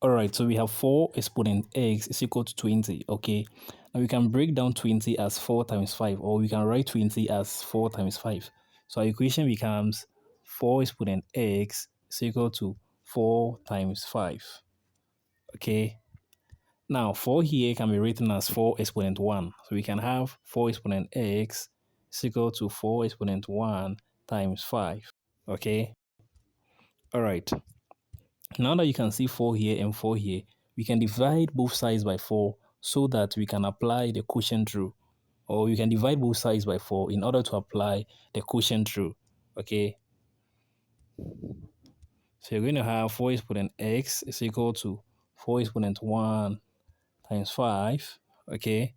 All right, so we have 4 exponent x is equal to 20, okay? Now we can break down 20 as 4 times 5, or we can write 20 as 4 times 5. So our equation becomes 4 exponent x is equal to 4 times 5, okay? Now 4 here can be written as 4 exponent 1. So we can have 4 exponent x is equal to 4 exponent 1 times 5, okay? All right. Now that you can see 4 here and 4 here, we can divide both sides by 4 so that we can apply the quotient rule. Or we can divide both sides by 4 in order to apply the quotient rule. Okay? So you're going to have 4 exponent x is equal to 4 exponent 1 times 5. Okay?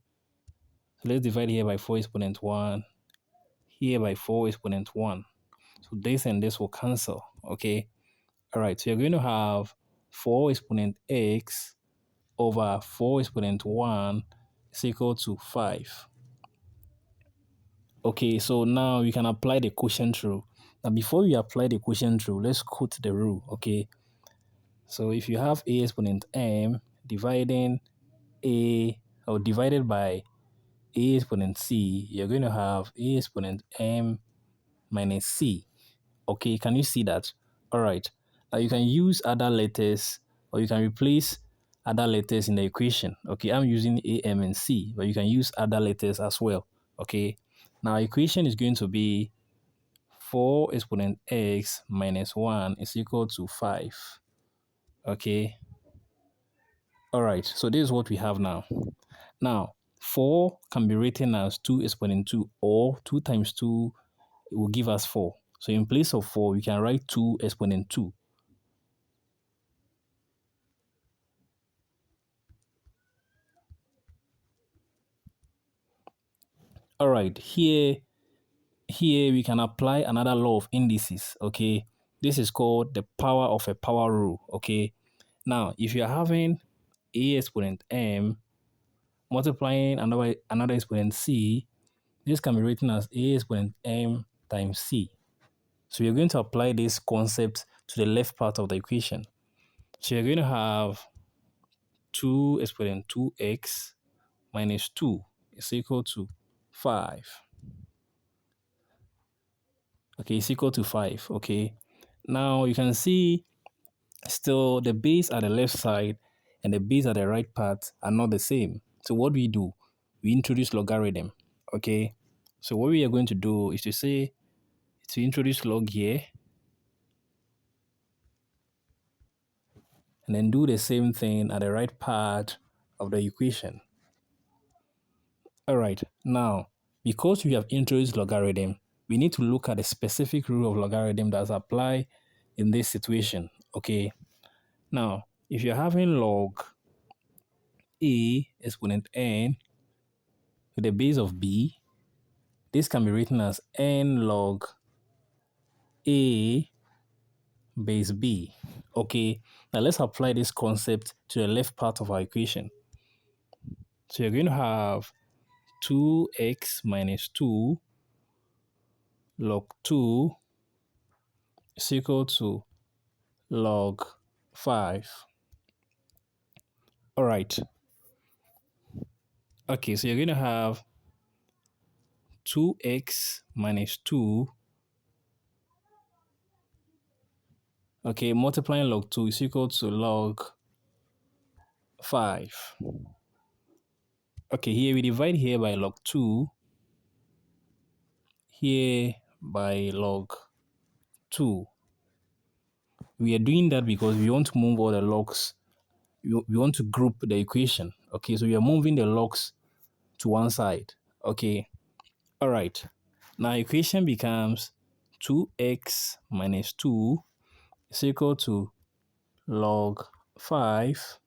So let's divide here by 4 exponent 1, here by 4 exponent 1. So this and this will cancel. Okay? All right. So you're going to have 4 exponent x over 4 exponent 1 is equal to 5. Okay, so now we can apply the quotient rule. Now, before we apply the quotient rule, let's quote the rule, okay? So if you have a exponent m dividing a, or divided by a exponent c, you're going to have a exponent m minus c. Okay, can you see that? All right. Now you can use other letters, or you can replace other letters in the equation. Okay, I'm using A, M, and C, but you can use other letters as well. Okay, now equation is going to be 4 exponent x minus 1 is equal to 5. Okay, all right, so this is what we have now. Now, 4 can be written as 2 exponent 2, or 2 times 2 will give us 4. So in place of 4, we can write 2 exponent 2. All right, here we can apply another law of indices, okay? This is called the power of a power rule, okay? Now, if you're having a exponent m multiplying another exponent c, this can be written as a exponent m times c. So you're going to apply this concept to the left part of the equation. So you're going to have 2 exponent 2x minus 2 is equal to 5. Okay, it's equal to 5, okay? Now you can see still the base at the left side and the base at the right part are not the same. So what we do, we introduce logarithm, okay? So what we are going to do is to introduce log here and then do the same thing at the right part of the equation. All right, now, because we have introduced logarithm, we need to look at the specific rule of logarithm that's applied in this situation, okay? Now, if you're having log a exponent n to the base of b, this can be written as n log a base b. Okay, now let's apply this concept to the left part of our equation. So you're going to have 2x minus 2 log 2 is equal to log 5. All right. Okay, so you're going to have 2x minus 2. Okay, multiplying log 2 is equal to log 5. Okay, here we divide here by log 2, here by log 2. We are doing that because we want to move all the logs. We want to group the equation. Okay, so we are moving the logs to one side. Okay, all right. Now equation becomes 2x minus 2 is equal to log 5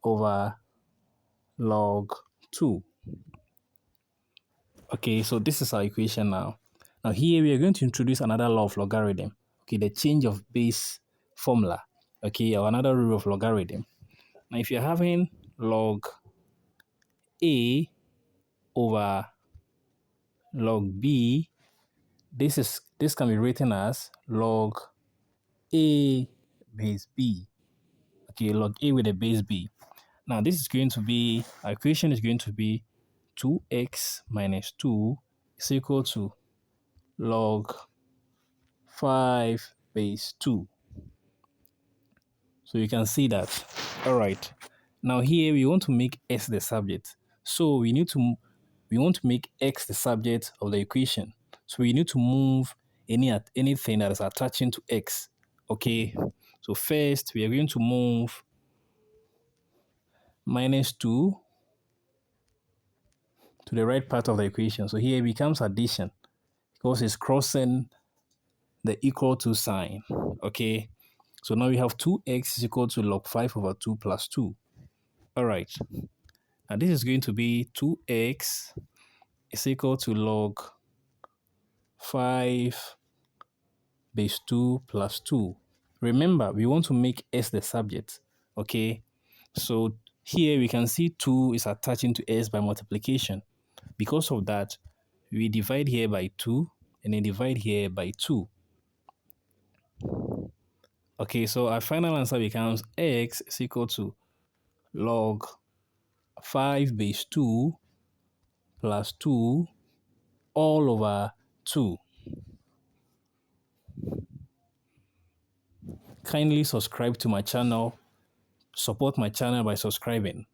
over log 2. Okay, so this is our equation now. Now here we are going to introduce another law of logarithm. Okay, the change of base formula. Okay, or another rule of logarithm. Now if you're having log a over log b, this can be written as log a base b. Okay, log A with a base B. Now this is going to be, our equation is going to be 2x minus 2 is equal to log 5 base 2. So you can see that. All right. Now here we want to make s the subject. So we want to make x the subject of the equation. So we need to move anything that is attaching to x. Okay. So first we are going to move minus 2 to the right part of the equation. So here it becomes addition because it's crossing the equal to sign. Okay. So now we have 2x is equal to log 5 over 2 plus 2. All right. Now this is going to be 2x is equal to log 5 base 2 plus 2. Remember, we want to make s the subject. Okay. So here we can see 2 is attaching to s by multiplication. Because of that, we divide here by 2 and then divide here by 2. Okay, so our final answer becomes x is equal to log 5 base 2 plus 2 all over 2. Kindly subscribe to my channel. Support my channel by subscribing.